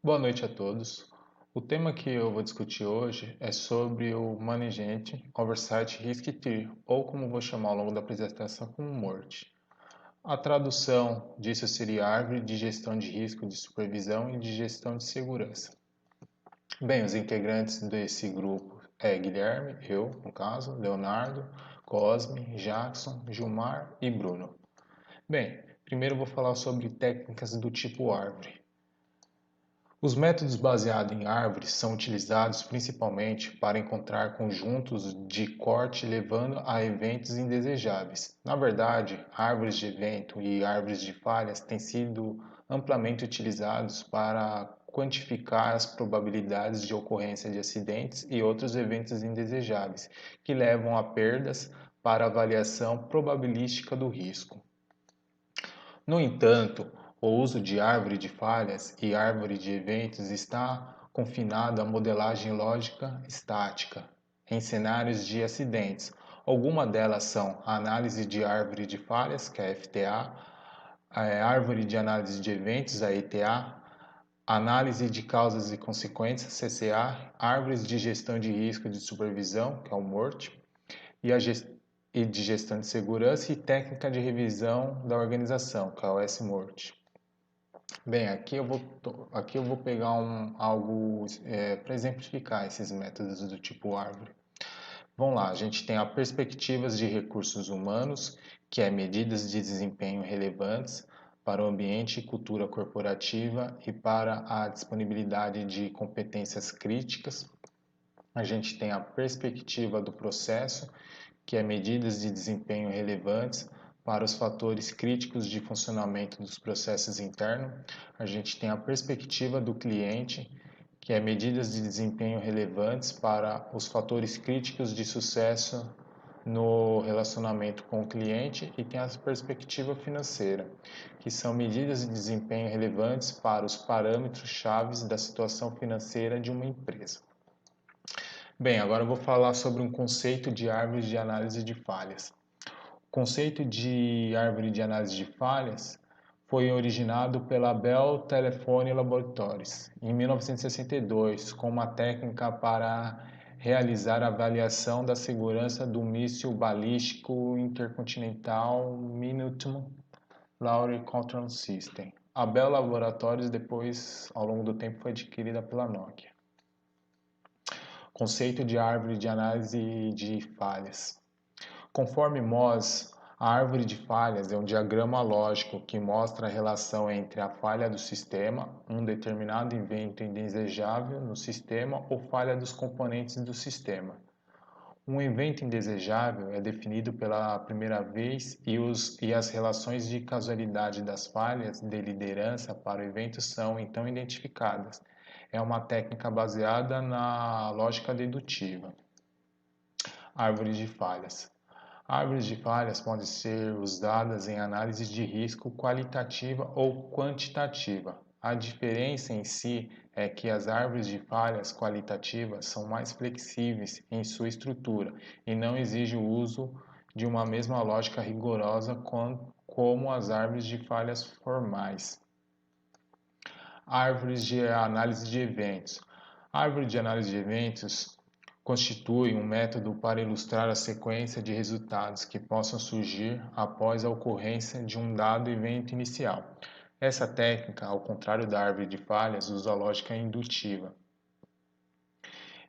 Boa noite a todos. O tema que eu vou discutir hoje é sobre o Management Oversight Risk Tree, ou como vou chamar ao longo da apresentação, como MORT. A tradução disso seria Árvore de Gestão de Risco de Supervisão e de Gestão de Segurança. Bem, os integrantes desse grupo é Guilherme, eu, no caso, Leonardo, Cosme, Jackson, Gilmar e Bruno. Bem, primeiro eu vou falar sobre técnicas do tipo árvore. Os métodos baseados em árvores são utilizados principalmente para encontrar conjuntos de corte levando a eventos indesejáveis. Na verdade, árvores de evento e árvores de falhas têm sido amplamente utilizados para quantificar as probabilidades de ocorrência de acidentes e outros eventos indesejáveis, que levam a perdas para avaliação probabilística do risco. No entanto, o uso de árvore de falhas e árvore de eventos está confinado à modelagem lógica estática em cenários de acidentes. Algumas delas são a análise de árvore de falhas, que é a FTA, a árvore de análise de eventos, a ETA, análise de causas e consequências, CCA, árvores de gestão de risco de supervisão, que é o MORT, e de gestão de segurança e técnica de revisão da organização, que é o SMORT. Bem, aqui eu vou pegar algo para exemplificar esses métodos do tipo árvore. Vamos lá, a gente tem a perspectivas de recursos humanos, que é medidas de desempenho relevantes para o ambiente e cultura corporativa e para a disponibilidade de competências críticas. A gente tem a perspectiva do processo, que é medidas de desempenho relevantes para os fatores críticos de funcionamento dos processos internos. A gente tem a perspectiva do cliente, que é medidas de desempenho relevantes para os fatores críticos de sucesso no relacionamento com o cliente, e tem a perspectiva financeira, que são medidas de desempenho relevantes para os parâmetros chaves da situação financeira de uma empresa. Bem, agora eu vou falar sobre um conceito de árvore de análise de falhas. O conceito de árvore de análise de falhas foi originado pela Bell Telephone Laboratories em 1962, com uma técnica para realizar a avaliação da segurança do míssil balístico intercontinental Minuteman Launch Control System. A Bell Laboratories depois, ao longo do tempo, foi adquirida pela Nokia. Conceito de árvore de análise de falhas. Conforme Moss, a árvore de falhas é um diagrama lógico que mostra a relação entre a falha do sistema, um determinado evento indesejável no sistema ou falha dos componentes do sistema. Um evento indesejável é definido pela primeira vez e as relações de causalidade das falhas de liderança para o evento são então identificadas. É uma técnica baseada na lógica dedutiva. Árvore de falhas. Árvores de falhas podem ser usadas em análise de risco qualitativa ou quantitativa. A diferença em si é que as árvores de falhas qualitativas são mais flexíveis em sua estrutura e não exigem o uso de uma mesma lógica rigorosa como as árvores de falhas formais. Árvores de análise de eventos. A árvore de análise de eventos constitui um método para ilustrar a sequência de resultados que possam surgir após a ocorrência de um dado evento inicial. Essa técnica, ao contrário da árvore de falhas, usa a lógica indutiva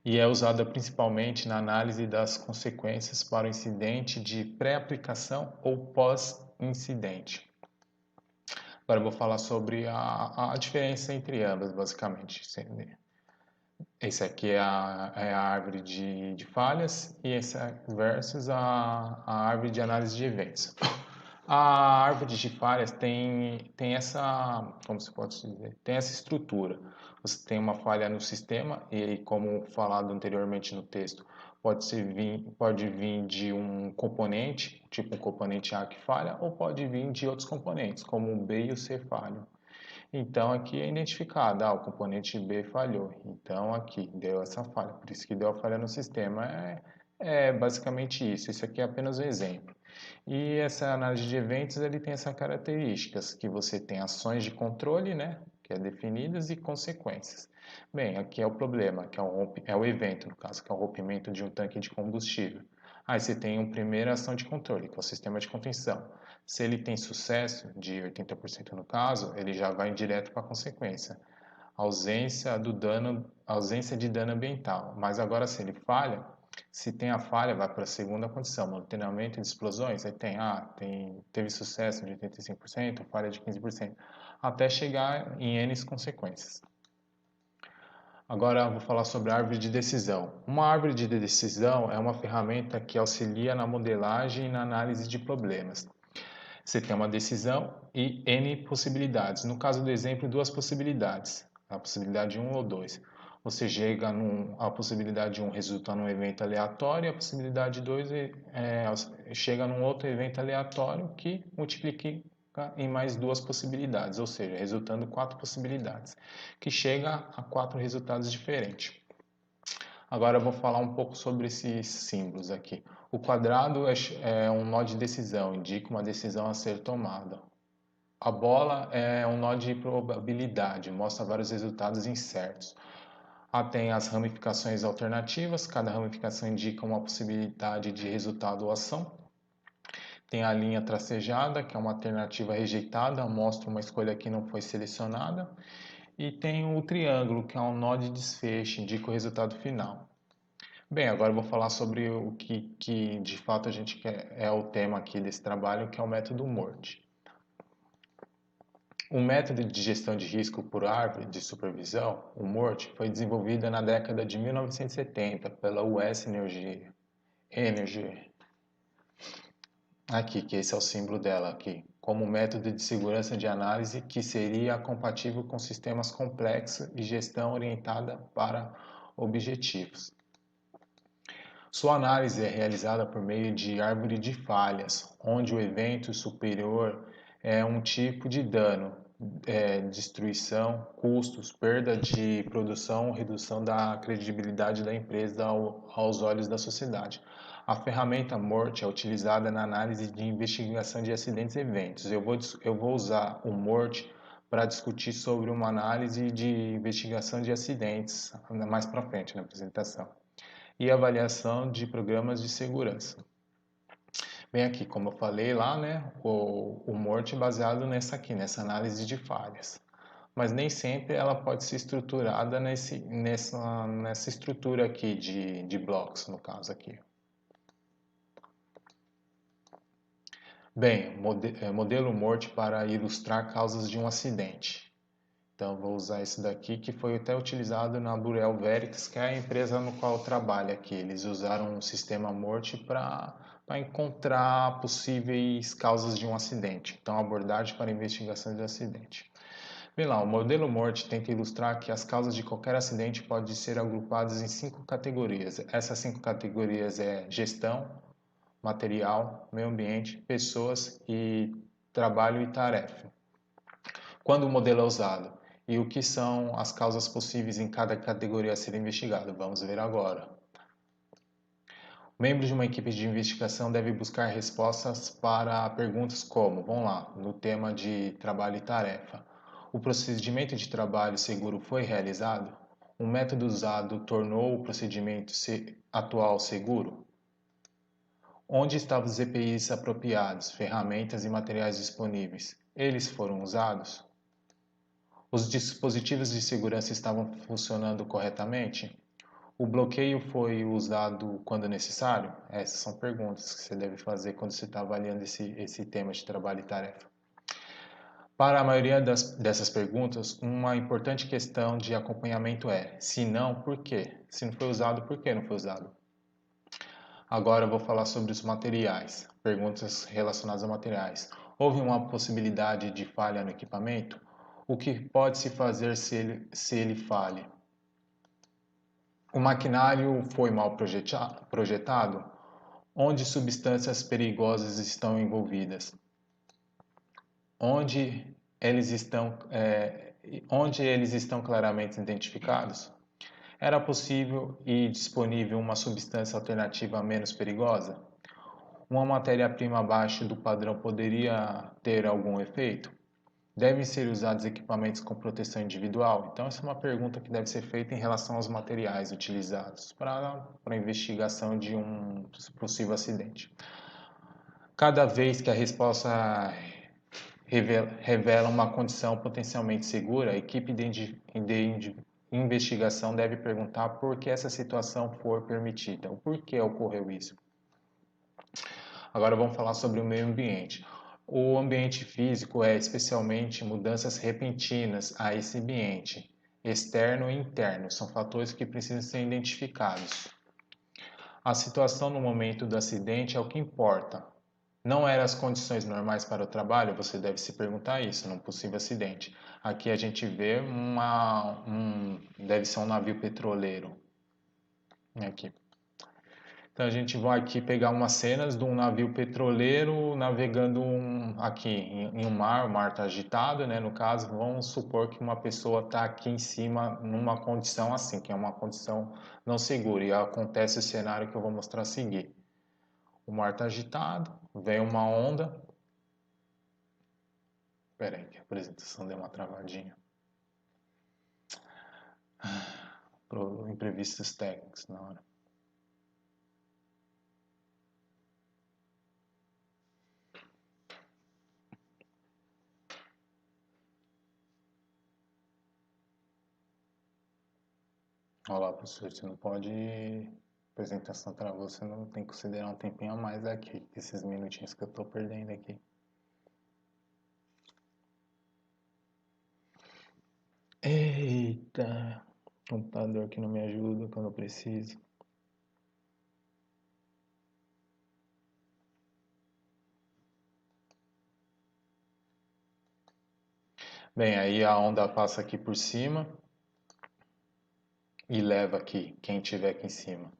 e é usada principalmente na análise das consequências para o incidente de pré-aplicação ou pós-incidente. Agora eu vou falar sobre a diferença entre ambas, basicamente. Esse aqui é a árvore de falhas e esse versus a árvore de análise de eventos. A árvore de falhas tem essa, como se pode dizer, tem essa estrutura. Você tem uma falha no sistema e, como falado anteriormente no texto, pode vir de um componente, tipo um componente A que falha, ou pode vir de outros componentes, como o B e o C falham. Então aqui é identificado, o componente B falhou, então aqui deu essa falha, por isso que deu a falha no sistema. É basicamente isso, isso aqui é apenas um exemplo. E essa análise de eventos ele tem essas características, que você tem ações de controle, né? que é definidas, e consequências. Bem, aqui é o problema, que é o evento, no caso, que é o rompimento de um tanque de combustível. Aí você tem uma primeira ação de controle, que é o sistema de contenção. Se ele tem sucesso, de 80% no caso, ele já vai direto para a consequência. Ausência de dano ambiental. Mas agora, se ele falha, se tem a falha, vai para a segunda condição, monitoramento de explosões. Aí teve sucesso de 85%, falha de 15%, até chegar em N consequências. Agora eu vou falar sobre a árvore de decisão. Uma árvore de decisão é uma ferramenta que auxilia na modelagem e na análise de problemas. Você tem uma decisão e N possibilidades. No caso do exemplo, duas possibilidades. A possibilidade 1 ou 2. Você chega a possibilidade de 1 resultar num evento aleatório e a possibilidade 2 chega num outro evento aleatório que multiplica em mais duas possibilidades, ou seja, resultando 4 possibilidades, que chega a 4 resultados diferentes. Agora eu vou falar um pouco sobre esses símbolos aqui. O quadrado é um nó de decisão, indica uma decisão a ser tomada. A bola é um nó de probabilidade, mostra vários resultados incertos. Tem as ramificações alternativas, cada ramificação indica uma possibilidade de resultado ou ação. Tem a linha tracejada, que é uma alternativa rejeitada, mostra uma escolha que não foi selecionada. E tem o triângulo, que é um nó de desfecho, indica o resultado final. Bem, agora eu vou falar sobre o que de fato a gente quer, é o tema aqui desse trabalho, que é o método MORT. O método de gestão de risco por árvore de supervisão, o MORT, foi desenvolvido na década de 1970 pela US Energy. Aqui, que esse é o símbolo dela aqui, como método de segurança de análise que seria compatível com sistemas complexos e gestão orientada para objetivos. Sua análise é realizada por meio de árvore de falhas, onde o evento superior é um tipo de dano, destruição, custos, perda de produção, redução da credibilidade da empresa aos olhos da sociedade. A ferramenta MORT é utilizada na análise de investigação de acidentes e eventos. Eu vou usar o MORT para discutir sobre uma análise de investigação de acidentes mais para frente na apresentação. E avaliação de programas de segurança. Bem aqui, como eu falei lá, né, o MORT é baseado nessa análise de falhas. Mas nem sempre ela pode ser estruturada nessa estrutura aqui de blocos, no caso aqui. Bem, modelo MORT para ilustrar causas de um acidente. Então, vou usar esse daqui, que foi até utilizado na Burel Veritas, que é a empresa no qual eu trabalho aqui. Eles usaram um sistema MORT para encontrar possíveis causas de um acidente. Então, abordagem para investigação de acidente. Bem lá, o modelo MORT tenta ilustrar que as causas de qualquer acidente podem ser agrupadas em 5 categorias. Essas 5 categorias é gestão, material, meio ambiente, pessoas e trabalho e tarefa. Quando o modelo é usado e o que são as causas possíveis em cada categoria a ser investigada, vamos ver agora. Membros de uma equipe de investigação devem buscar respostas para perguntas como, vamos lá, no tema de trabalho e tarefa. O procedimento de trabalho seguro foi realizado? O método usado tornou o procedimento atual seguro? Onde estavam os EPIs apropriados, ferramentas e materiais disponíveis? Eles foram usados? Os dispositivos de segurança estavam funcionando corretamente? O bloqueio foi usado quando necessário? Essas são perguntas que você deve fazer quando você está avaliando esse tema de trabalho e tarefa. Para a maioria dessas perguntas, uma importante questão de acompanhamento é: se não, por quê? Se não foi usado, por que não foi usado? Agora eu vou falar sobre os materiais. Perguntas relacionadas a materiais. Houve uma possibilidade de falha no equipamento? O que pode se fazer se ele falhe? O maquinário foi mal projetado? Onde substâncias perigosas estão envolvidas? Onde eles estão claramente identificados? Era possível e disponível uma substância alternativa menos perigosa? Uma matéria-prima abaixo do padrão poderia ter algum efeito? Devem ser usados equipamentos com proteção individual? Então, essa é uma pergunta que deve ser feita em relação aos materiais utilizados para a investigação de um possível acidente. Cada vez que a resposta revela uma condição potencialmente segura, a equipe de investigação deve perguntar por que essa situação for permitida, o porquê ocorreu isso. Agora vamos falar sobre o meio ambiente. O ambiente físico é especialmente mudanças repentinas a esse ambiente, externo e interno, são fatores que precisam ser identificados. A situação no momento do acidente é o que importa. Não eram as condições normais para o trabalho? Você deve se perguntar isso num possível acidente. Aqui a gente vê deve ser um navio petroleiro. Aqui. Então a gente vai aqui pegar umas cenas de um navio petroleiro navegando aqui em um mar, o mar está agitado, né? No caso, vamos supor que uma pessoa está aqui em cima numa condição assim, que é uma condição não segura, e acontece o cenário que eu vou mostrar a seguir. O mar está agitado, vem uma onda. Espera aí, que a apresentação deu uma travadinha. Imprevistos técnicos na hora. Olá, professor, você não pode. A apresentação travou, você não tem que considerar um tempinho a mais aqui, esses minutinhos que eu estou perdendo aqui. Eita, computador que não me ajuda quando eu preciso. Bem, aí a onda passa aqui por cima e leva aqui, quem tiver aqui em cima.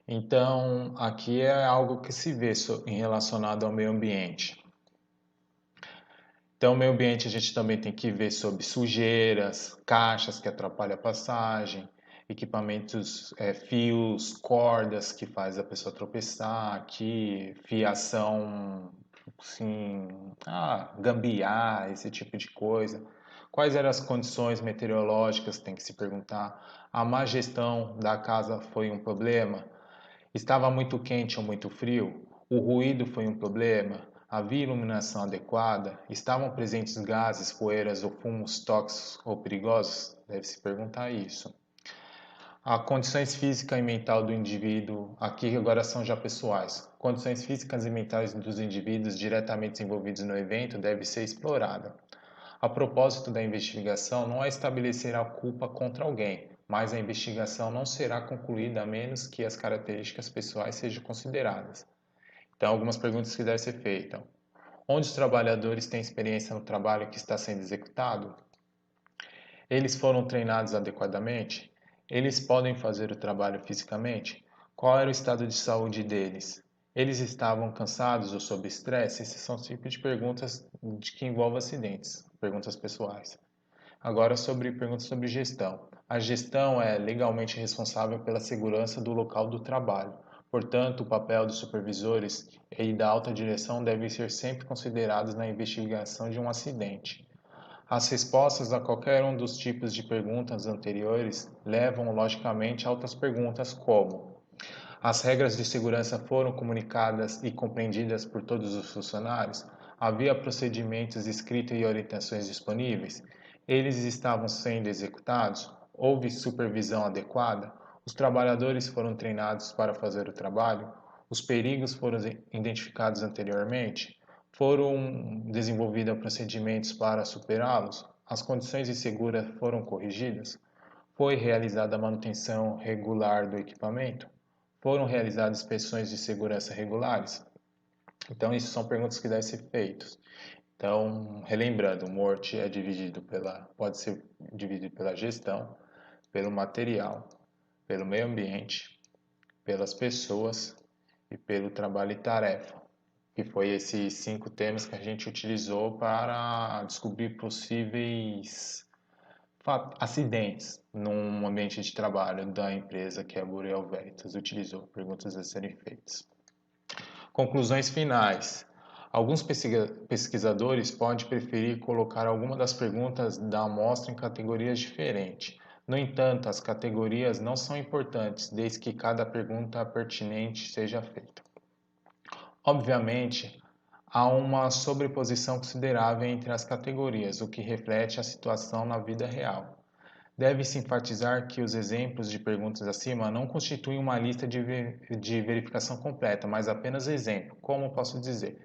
Então, aqui é algo que se vê em relacionado ao meio ambiente. Então, o meio ambiente a gente também tem que ver sobre sujeiras, caixas que atrapalham a passagem, equipamentos, fios, cordas que faz a pessoa tropeçar, aqui, fiação, assim, gambiarra, esse tipo de coisa. Quais eram as condições meteorológicas, tem que se perguntar. A má gestão da casa foi um problema? Estava muito quente ou muito frio? O ruído foi um problema? Havia iluminação adequada? Estavam presentes gases, poeiras ou fumos tóxicos ou perigosos? Deve-se perguntar isso. As condições física e mental do indivíduo, aqui agora são já pessoais. Condições físicas e mentais dos indivíduos diretamente envolvidos no evento deve ser explorada. A propósito da investigação não é estabelecer a culpa contra alguém, mas a investigação não será concluída a menos que as características pessoais sejam consideradas. Então, algumas perguntas que devem ser feitas. Onde os trabalhadores têm experiência no trabalho que está sendo executado? Eles foram treinados adequadamente? Eles podem fazer o trabalho fisicamente? Qual era o estado de saúde deles? Eles estavam cansados ou sob estresse? Esses são os tipos de perguntas que envolvem acidentes, perguntas pessoais. Agora sobre perguntas sobre gestão. A gestão é legalmente responsável pela segurança do local do trabalho. Portanto, o papel dos supervisores e da alta direção deve ser sempre considerados na investigação de um acidente. As respostas a qualquer um dos tipos de perguntas anteriores levam logicamente a outras perguntas como: as regras de segurança foram comunicadas e compreendidas por todos os funcionários? Havia procedimentos escritos e orientações disponíveis? Eles estavam sendo executados? Houve supervisão adequada? Os trabalhadores foram treinados para fazer o trabalho? Os perigos foram identificados anteriormente? Foram desenvolvidos procedimentos para superá-los? As condições de segurança foram corrigidas? Foi realizada a manutenção regular do equipamento? Foram realizadas inspeções de segurança regulares? Então, isso são perguntas que devem ser feitas. Então, relembrando, o MORT pode ser dividido pela gestão, pelo material, pelo meio ambiente, pelas pessoas e pelo trabalho e tarefa, que foi esses 5 temas que a gente utilizou para descobrir possíveis acidentes num ambiente de trabalho da empresa que a Boreal Veritas utilizou. Perguntas a serem feitas. Conclusões finais. Alguns pesquisadores podem preferir colocar alguma das perguntas da amostra em categorias diferentes. No entanto, as categorias não são importantes, desde que cada pergunta pertinente seja feita. Obviamente, há uma sobreposição considerável entre as categorias, o que reflete a situação na vida real. Deve-se enfatizar que os exemplos de perguntas acima não constituem uma lista de verificação completa, mas apenas exemplo. Como posso dizer?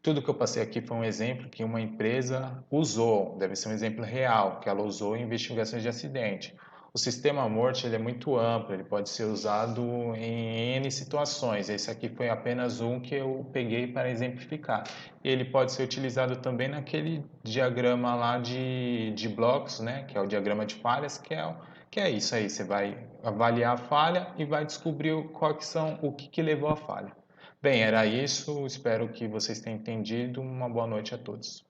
Tudo que eu passei aqui foi um exemplo que uma empresa usou, deve ser um exemplo real, que ela usou em investigações de acidente. O sistema MORT ele é muito amplo, ele pode ser usado em N situações. Esse aqui foi apenas um que eu peguei para exemplificar. Ele pode ser utilizado também naquele diagrama lá de blocos, né, que é o diagrama de falhas, que é isso aí. Você vai avaliar a falha e vai descobrir o que levou à falha. Bem, era isso. Espero que vocês tenham entendido. Uma boa noite a todos.